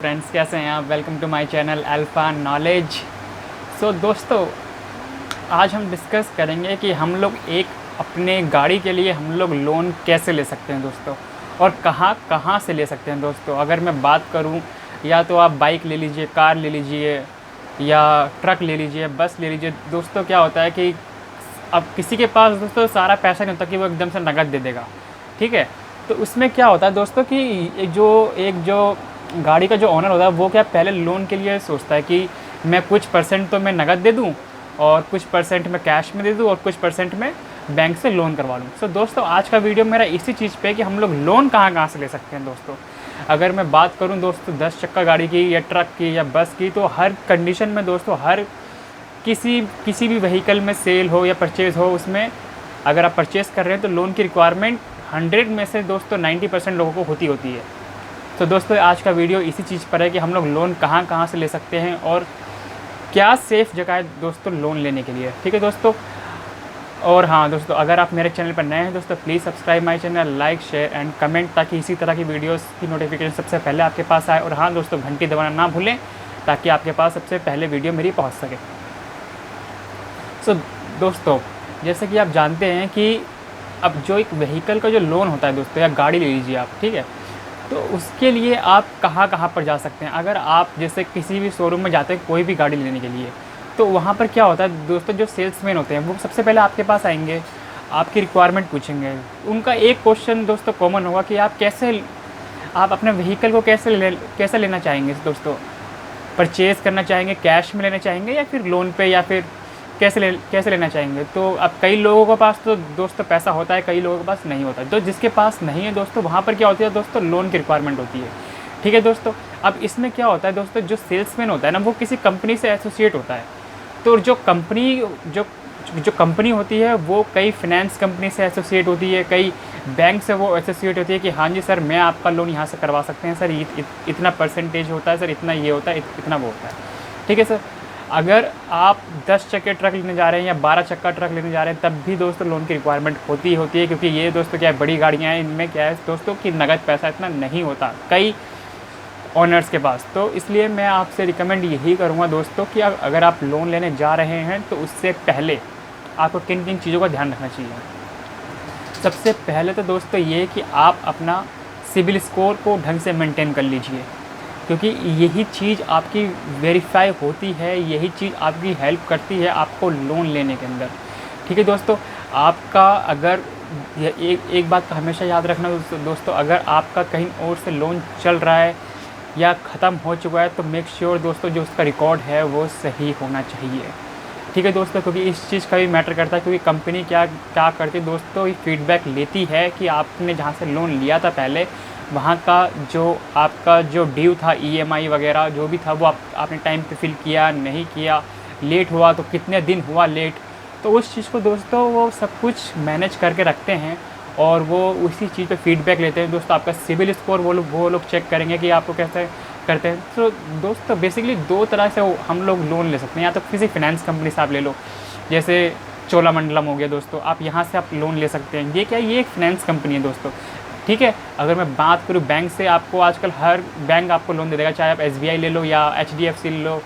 Friends, कैसे हैं आप? Welcome to my channel alpha knowledge. दोस्तों, आज हम डिस्कस करेंगे कि हम लोग एक अपने गाड़ी के लिए हम लोग लोन कैसे ले सकते हैं दोस्तों, और कहाँ कहाँ से ले सकते हैं दोस्तों। अगर मैं बात करूं, या तो आप बाइक ले लीजिए, कार ले लीजिए, या ट्रक ले लीजिए, बस ले लीजिए। दोस्तों क्या होता है कि अब किसी के पास दोस्तों सारा पैसा नहीं होता कि वो एकदम से नकद दे देगा, ठीक है। तो उसमें क्या होता है दोस्तों कि एक जो गाड़ी का जो ओनर होता है वो क्या पहले लोन के लिए सोचता है कि मैं कुछ परसेंट तो मैं नकद दे दूं, और कुछ परसेंट मैं कैश में दे दूं, और कुछ परसेंट मैं बैंक से लोन करवा लूँ। दोस्तों, आज का वीडियो मेरा इसी चीज़ पे है कि हम लोग लोन कहाँ कहाँ से ले सकते हैं दोस्तों। अगर मैं बात करूँ दोस्तों 10 चक्का गाड़ी की, या ट्रक की, या बस की, तो हर कंडीशन में दोस्तों, हर किसी भी व्हीकल में सेल हो या परचेज़ हो, उसमें अगर आप परचेज़ कर रहे हैं तो लोन की रिक्वायरमेंट 100 में से दोस्तों 90% लोगों को होती है। तो दोस्तों, आज का वीडियो इसी चीज़ पर है कि हम लोग लोन कहाँ कहाँ से ले सकते हैं, और क्या सेफ़ जगह है दोस्तों लोन लेने के लिए, ठीक है दोस्तों। और हाँ दोस्तों, अगर आप मेरे चैनल पर नए हैं दोस्तों, please subscribe my channel, like, share and comment, ताकि इसी तरह की वीडियोस की नोटिफिकेशन सबसे पहले आपके पास आए। और हाँ दोस्तों, घंटी दबाना ना भूलें, ताकि आपके पास सबसे पहले वीडियो मेरी पहुँच सके। दोस्तों, जैसे कि आप जानते हैं कि अब जो एक व्हीकल का जो लोन होता है दोस्तों, या गाड़ी ले लीजिए आप, ठीक है, तो उसके लिए आप कहाँ कहाँ पर जा सकते हैं। अगर आप जैसे किसी भी शोरूम में जाते हैं कोई भी गाड़ी लेने के लिए, तो वहाँ पर क्या होता है दोस्तों, जो सेल्समैन होते हैं वो सबसे पहले आपके पास आएंगे, आपकी रिक्वायरमेंट पूछेंगे। उनका एक क्वेश्चन दोस्तों कॉमन होगा कि आप अपने व्हीकल को कैसे लेना चाहेंगे दोस्तों। परचेज़ करना चाहेंगे, कैश में लेना चाहेंगे, या फिर लोन पे, या फिर कैसे लेना चाहेंगे। तो अब कई लोगों के पास तो दोस्तों पैसा होता है, कई लोगों के पास नहीं होता है। तो जिसके पास नहीं है दोस्तों, वहाँ पर क्या होती है दोस्तों, लोन की रिक्वायरमेंट होती है, ठीक है दोस्तों। अब इसमें क्या होता है दोस्तों, जो सेल्समैन होता है ना, वो किसी कंपनी से एसोसिएट होता है। तो जो कंपनी होती है वो कई फाइनेंस कंपनी से एसोसिएट होती है, कई बैंक से वो एसोसिएट होती है कि हाँ जी सर, मैं आपका लोन यहाँ से करवा सकते हैं सर, इतना परसेंटेज होता है सर, इतना ये होता है, इतना वो होता है, ठीक है सर। अगर आप 10 चक्के ट्रक लेने जा रहे हैं या 12 चक्का ट्रक लेने जा रहे हैं, तब भी दोस्तों लोन की रिक्वायरमेंट होती है, क्योंकि ये दोस्तों क्या है, बड़ी गाड़ियाँ हैं, इनमें क्या है दोस्तों कि नगद पैसा इतना नहीं होता कई ओनर्स के पास। तो इसलिए मैं आपसे रिकमेंड यही करूँगा दोस्तों कि अगर आप लोन लेने जा रहे हैं तो उससे पहले आपको किन किन चीज़ों का ध्यान रखना चाहिए। सबसे पहले तो दोस्तों ये कि आप अपना सिबिल स्कोर को ढंग से मेंटेन कर लीजिए, क्योंकि यही चीज़ आपकी वेरीफाई होती है, यही चीज़ आपकी हेल्प करती है आपको लोन लेने के अंदर, ठीक है दोस्तों। आपका अगर एक बात का हमेशा याद रखना दोस्तों, अगर आपका कहीं और से लोन चल रहा है या ख़त्म हो चुका है, तो मेक श्योर दोस्तों जो उसका रिकॉर्ड है वो सही होना चाहिए, ठीक है दोस्तों। क्योंकि इस चीज़ का भी मैटर करता है, क्योंकि कंपनी क्या करती है दोस्तों, ये फीडबैक लेती है कि आपने जहाँ से लोन लिया था पहले, वहाँ का जो आपका जो ड्यू था, ईएमआई वगैरह जो भी था, वो आपने टाइम पे फिल किया नहीं किया, लेट हुआ तो कितने दिन हुआ लेट। तो उस चीज़ को दोस्तों वो सब कुछ मैनेज करके रखते हैं, और वो उसी चीज़ पे फीडबैक लेते हैं दोस्तों। आपका सिबिल स्कोर वो लोग चेक करेंगे कि आपको कैसे करते हैं। तो दोस्तों बेसिकली 2 तरह से हम लोग लोन ले सकते हैं, या तो किसी फाइनेंस कंपनी से आप ले लो, जैसे चोलामंडलम हो गया दोस्तों, आप यहाँ से आप लोन ले सकते हैं। ये क्या, ये एक फाइनेंस कंपनी है दोस्तों, ठीक है। अगर मैं बात करूँ बैंक से, आपको आजकल हर बैंक आपको लोन दे देगा, चाहे आप एसबीआई ले लो या एचडीएफसी ले लो,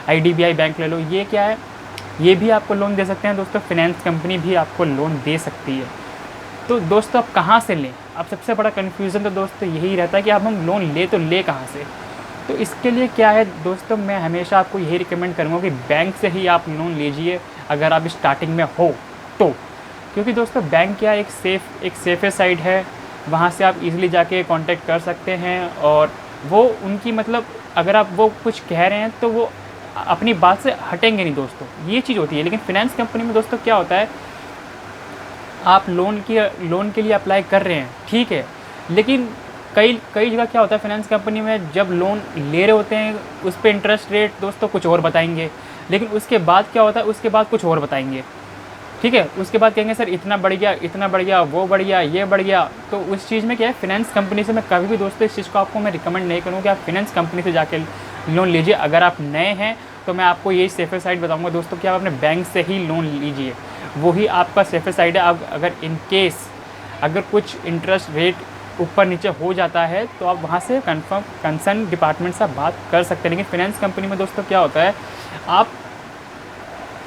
आईडीबीआई बैंक ले लो। ये क्या है, ये भी आपको लोन दे सकते हैं दोस्तों, फाइनेंस कंपनी भी आपको लोन दे सकती है। तो दोस्तों आप कहाँ से लें, अब सबसे बड़ा कन्फ्यूज़न तो दोस्तों यही रहता है कि अब हम लोन ले कहाँ से। तो इसके लिए क्या है दोस्तों, मैं हमेशा आपको यही रिकमेंड करूँगा कि बैंक से ही आप लोन लीजिए, अगर आप स्टार्टिंग में हो तो। क्योंकि दोस्तों बैंक क्या एक सेफर साइड है, वहाँ से आप इजीली जाके कांटेक्ट कर सकते हैं, और वो उनकी मतलब अगर आप वो कुछ कह रहे हैं तो वो अपनी बात से हटेंगे नहीं दोस्तों, ये चीज़ होती है। लेकिन फाइनेंस कंपनी में दोस्तों क्या होता है, आप लोन के लिए अप्लाई कर रहे हैं, ठीक है, लेकिन कई जगह क्या होता है फाइनेंस कंपनी में, जब लोन ले रहे होते हैं उस पर इंटरेस्ट रेट दोस्तों कुछ और बताएंगे, लेकिन उसके बाद क्या होता है, उसके बाद कुछ और बताएंगे, ठीक है। उसके बाद कहेंगे सर इतना बढ़ गया, वो बढ़ गया, ये बढ़ गया। तो उस चीज़ में क्या है, फाइनेंस कंपनी से मैं कभी भी दोस्तों इस चीज़ को आपको मैं रिकमेंड नहीं करूँगा कि आप फाइनेंस कंपनी से जाके लोन लीजिए। अगर आप नए हैं तो मैं आपको यही सेफर साइड बताऊँगा दोस्तों कि आप अपने बैंक से ही लोन लीजिए, वही आपका सेफर साइड है। अब अगर इन केस अगर कुछ इंटरेस्ट रेट ऊपर नीचे हो जाता है तो आप वहाँ से कंसर्न डिपार्टमेंट से आप बात कर सकते हैं। लेकिन फाइनेंस कंपनी में दोस्तों क्या होता है, आप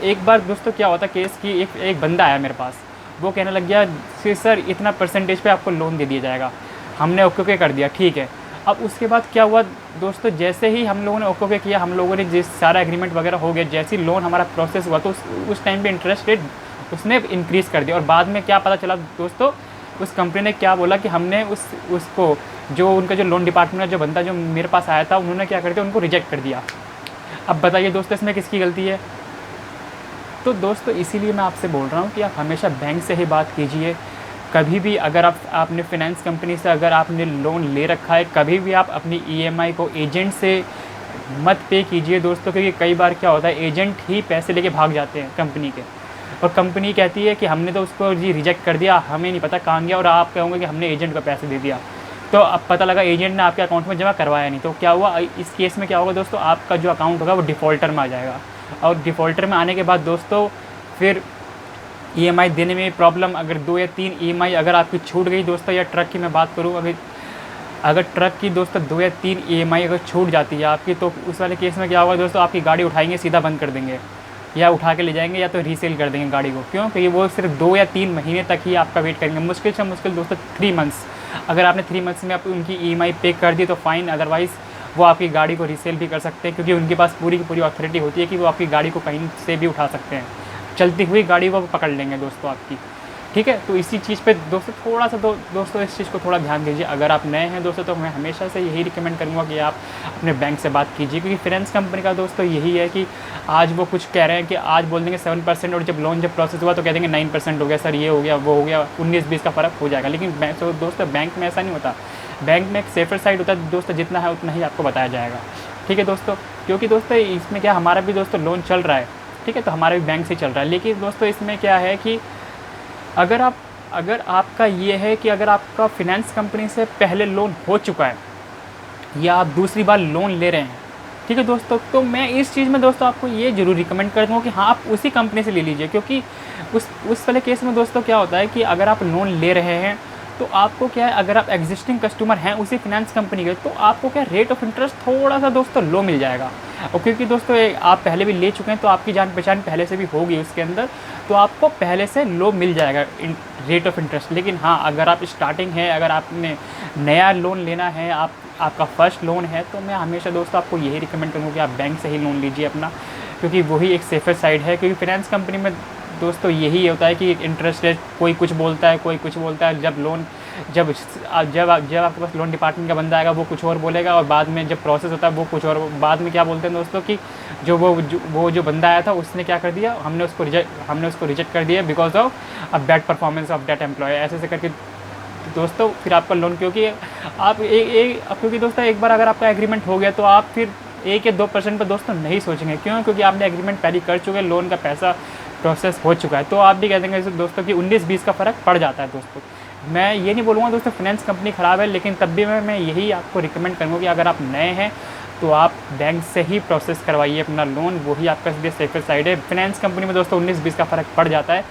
एक बार दोस्तों क्या होता है केस की, एक बंदा आया मेरे पास, वो कहने लग गया कि सर इतना परसेंटेज पे आपको लोन दे दिया जाएगा। हमने ओके कर दिया, ठीक है। अब उसके बाद क्या हुआ दोस्तों, जैसे ही हम लोगों ने ओके किया, हम लोगों ने जिस सारा एग्रीमेंट वगैरह हो गया, जैसे ही लोन हमारा प्रोसेस हुआ तो उस टाइम पे इंटरेस्ट रेट उसने इंक्रीज़ कर दिया। और बाद में क्या पता चला दोस्तों, उस कंपनी ने क्या बोला कि हमने उसको जो उनका जो लोन डिपार्टमेंट का जो बंदा जो मेरे पास आया था, उन्होंने क्या कर दिया, उनको रिजेक्ट कर दिया। अब बताइए दोस्तों इसमें किसकी गलती है? तो दोस्तों इसीलिए मैं आपसे बोल रहा हूँ कि आप हमेशा बैंक से ही बात कीजिए। कभी भी अगर आपने फाइनेंस कंपनी से अगर आपने लोन ले रखा है, कभी भी आप अपनी ईएमआई को एजेंट से मत पे कीजिए दोस्तों, क्योंकि कई बार क्या होता है एजेंट ही पैसे लेके भाग जाते हैं कंपनी के, और कंपनी कहती है कि हमने तो उसको जी रिजेक्ट कर दिया, हमें नहीं पता कहाँ गया, और आप कहोगे कि हमने एजेंट को पैसे दे दिया। तो अब पता लगा एजेंट ने आपके अकाउंट में जमा करवाया नहीं, तो क्या हुआ इस केस में क्या होगा दोस्तों, आपका जो अकाउंट होगा वो डिफ़ॉल्टर में आ जाएगा। और डिफ़ॉल्टर में आने के बाद दोस्तों फिर ईएमआई देने में प्रॉब्लम, अगर 2 या 3 ईएमआई अगर आपकी छूट गई दोस्तों, या ट्रक की मैं बात करूँ, अगर ट्रक की दोस्तों 2 या 3 ईएमआई अगर छूट जाती है आपकी, तो उस वाले केस में क्या होगा दोस्तों, आपकी गाड़ी उठाएंगे सीधा बंद कर देंगे, या उठा के ले जाएंगे, या तो रीसेल कर देंगे गाड़ी को। क्यों? क्योंकि वो सिर्फ 2 या 3 महीने तक ही आपका वेट करेंगे, मुश्किल से मुश्किल दोस्तों 3 मंथ्स। अगर आपने 3 मंथ्स में आप उनकी ईएमआई पे कर दी तो फ़ाइन, अदरवाइज़ वो आपकी गाड़ी को रीसेल भी कर सकते हैं, क्योंकि उनके पास पूरी की पूरी अथॉरिटी होती है कि वो आपकी गाड़ी को कहीं से भी उठा सकते हैं, चलती हुई गाड़ी वो पकड़ लेंगे दोस्तों आपकी। ठीक है, तो इसी चीज़ पे दोस्तों थोड़ा सा दोस्तों इस चीज़ को थोड़ा ध्यान दीजिए। अगर आप नए हैं दोस्तों तो मैं हमेशा से यही रिकमेंड करूँगा कि आप अपने बैंक से बात कीजिए, क्योंकि फाइनेंस कंपनी का दोस्तों यही है कि आज वो कुछ कह रहे हैं कि आज बोल देंगे 7%, और जब लोन प्रोसेस हुआ तो कह देंगे 9% हो गया सर, ये हो गया वो हो गया, 19-20 का फ़र्क हो जाएगा। लेकिन तो दोस्तों बैंक में ऐसा नहीं होता, बैंक में एक सेफर साइड होता है दोस्तों, जितना है उतना ही आपको बताया जाएगा। ठीक है दोस्तों, क्योंकि दोस्तों इसमें क्या हमारा भी दोस्तों लोन चल रहा है, ठीक है, तो हमारा भी बैंक से चल रहा है। लेकिन दोस्तों इसमें क्या है कि अगर आपका ये है कि अगर आपका फाइनेंस कंपनी से पहले लोन हो चुका है, या आप दूसरी बार लोन ले रहे हैं, ठीक है दोस्तों, तो मैं इस चीज़ में दोस्तों आपको ये ज़रूर रिकमेंड कर दूँगा कि हाँ आप उसी कंपनी से ले लीजिए। क्योंकि उस वाले केस में दोस्तों क्या होता है कि अगर आप लोन ले रहे हैं तो आपको क्या है, अगर आप एग्जिस्टिंग कस्टमर हैं उसी फाइनेंस कंपनी के, तो आपको क्या रेट ऑफ इंटरेस्ट थोड़ा सा दोस्तों लो मिल जाएगा। और क्योंकि दोस्तों आप पहले भी ले चुके हैं तो आपकी जान पहचान पहले से भी होगी उसके अंदर, तो आपको पहले से लो मिल जाएगा रेट ऑफ इंटरेस्ट। लेकिन हाँ अगर आप स्टार्टिंग है, अगर आपने नया लोन लेना है, आपका फर्स्ट लोन है, तो मैं हमेशा दोस्तों आपको यही रिकमेंड करूँगा कि आप बैंक से ही लोन लीजिए अपना, क्योंकि वही एक सेफर साइड है। क्योंकि फाइनेंस कंपनी में दोस्तों यही होता है कि इंटरेस्ट रेट कोई कुछ बोलता है, कोई कुछ बोलता है। जब आपके पास लोन डिपार्टमेंट का बंदा आएगा वो कुछ और बोलेगा, और बाद में जब प्रोसेस होता है वो कुछ और। बाद में क्या बोलते हैं दोस्तों कि जो बंदा आया था उसने क्या कर दिया, हमने उसको रिजेक्ट कर दिया because of a bad performance of that employee, ऐसे करके दोस्तों फिर आपका लोन, क्योंकि दोस्तों एक बार अगर आपका एग्रीमेंट हो गया तो आप फिर 1 या 2% पर दोस्तों नहीं सोचेंगे। क्यों? क्योंकि आपने एग्रीमेंट पहले कर चुके हैं, लोन का पैसा प्रोसेस हो चुका है, तो आप भी कह देंगे दोस्तों कि 19-20 का फ़र्क पड़ जाता है दोस्तों। मैं ये नहीं बोलूँगा दोस्तों फाइनेंस कंपनी ख़राब है, लेकिन तब भी मैं यही आपको रिकमेंड करूँगा कि अगर आप नए हैं तो आप बैंक से ही प्रोसेस करवाइए अपना लोन, वही आपका सीधे सेफर साइड है। फाइनेंस कंपनी में दोस्तों 19-20 का फ़र्क पड़ जाता है,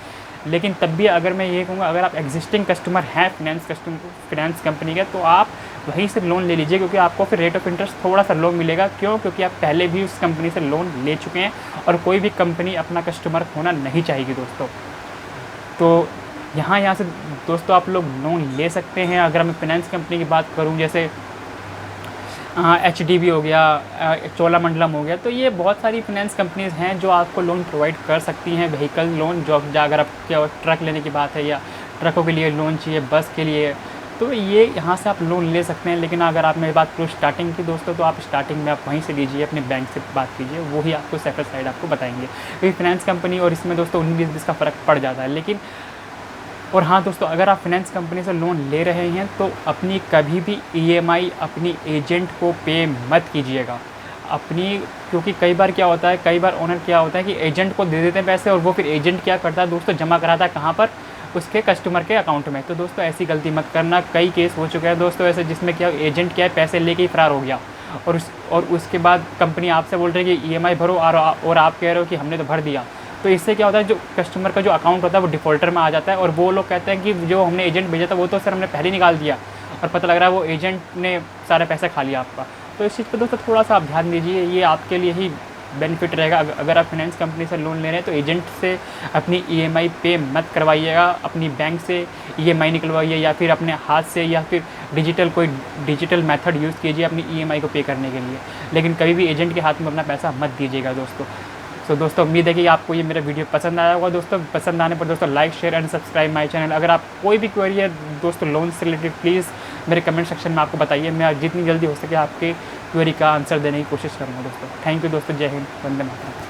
लेकिन तब भी अगर मैं ये कहूँगा अगर आप एग्जिस्टिंग कस्टमर हैं फाइनेंस कंपनी के, तो आप वहीं से लोन ले लीजिए, क्योंकि आपको फिर रेट ऑफ इंटरेस्ट थोड़ा सा लो मिलेगा। क्यों? क्योंकि आप पहले भी उस कंपनी से लोन ले चुके हैं, और कोई भी कंपनी अपना कस्टमर खोना नहीं चाहेगी दोस्तों। तो यहाँ से दोस्तों आप लोग लोन ले सकते हैं। अगर मैं फाइनेंस कंपनी की बात करूँ, जैसे HDB हो गया, चोलामंडलम हो गया, तो ये बहुत सारी फाइनेंस कंपनीज़ हैं जो आपको लोन प्रोवाइड कर सकती हैं, व्हीकल लोन। जो अगर आप क्या ट्रक लेने की बात है, या ट्रकों के लिए लोन चाहिए, बस के लिए, तो ये यहाँ से आप लोन ले सकते हैं। लेकिन अगर आप मेरी बात करूँ स्टार्टिंग की दोस्तों, तो आप स्टार्टिंग में आप वहीं से लीजिए, अपने बैंक से बात कीजिए, वही आपको सेफर साइड आपको बताएंगे। क्योंकि फाइनेंस कंपनी और इसमें दोस्तों 19-20 का फ़र्क पड़ जाता है। लेकिन और हाँ दोस्तों, अगर आप फाइनेंस कंपनी से लोन ले रहे हैं तो अपनी कभी भी EMI अपनी एजेंट को पे मत कीजिएगा क्योंकि कई बार क्या होता है, कई बार ओनर क्या होता है कि एजेंट को दे देते हैं पैसे, और वो फिर एजेंट क्या करता है दोस्तों, जमा कराता है कहाँ पर, उसके कस्टमर के अकाउंट में। तो दोस्तों ऐसी गलती मत करना। कई केस हो चुके हैं दोस्तों ऐसे, जिसमें क्या एजेंट क्या है पैसे लेके ही फ़रार हो गया, और उसके बाद कंपनी आपसे बोल रही है कि EMI भरो, और आप कह रहे हो कि हमने तो भर दिया। तो इससे क्या होता है, जो कस्टमर का जो अकाउंट होता है वो डिफ़ॉल्टर में आ जाता है, और वो लोग कहते हैं कि जो हमने एजेंट भेजा था वो तो सर हमने पहले निकाल दिया, और पता लग रहा है वो एजेंट ने सारा पैसा खा लिया आपका। तो इस चीज़ पे दोस्तों थोड़ा सा आप ध्यान दीजिए, ये आपके लिए ही बेनिफिट रहेगा। अगर आप फाइनेंस कंपनी से लोन ले रहे हैं तो एजेंट से अपनी ईएमआई पे मत करवाइएगा, अपनी बैंक से ईएमआई निकलवाइए या फिर अपने हाथ से या फिर कोई डिजिटल मेथड यूज़ कीजिए अपनी ईएमआई को पे करने के लिए, लेकिन कभी भी एजेंट के हाथ में अपना पैसा मत दीजिएगा दोस्तों। तो दोस्तों उम्मीद है कि आपको ये मेरा वीडियो पसंद आया होगा दोस्तों। पसंद आने पर दोस्तों like share and subscribe my channel. अगर आप कोई भी क्वेरी है दोस्तों लोन से रिलेटेड, प्लीज़ मेरे कमेंट सेक्शन में आपको बताइए, मैं जितनी जल्दी हो सके आपके क्वेरी का आंसर देने की कोशिश करूँगा दोस्तों। थैंक यू दोस्तों, जय हिंद, वंदे मातरम।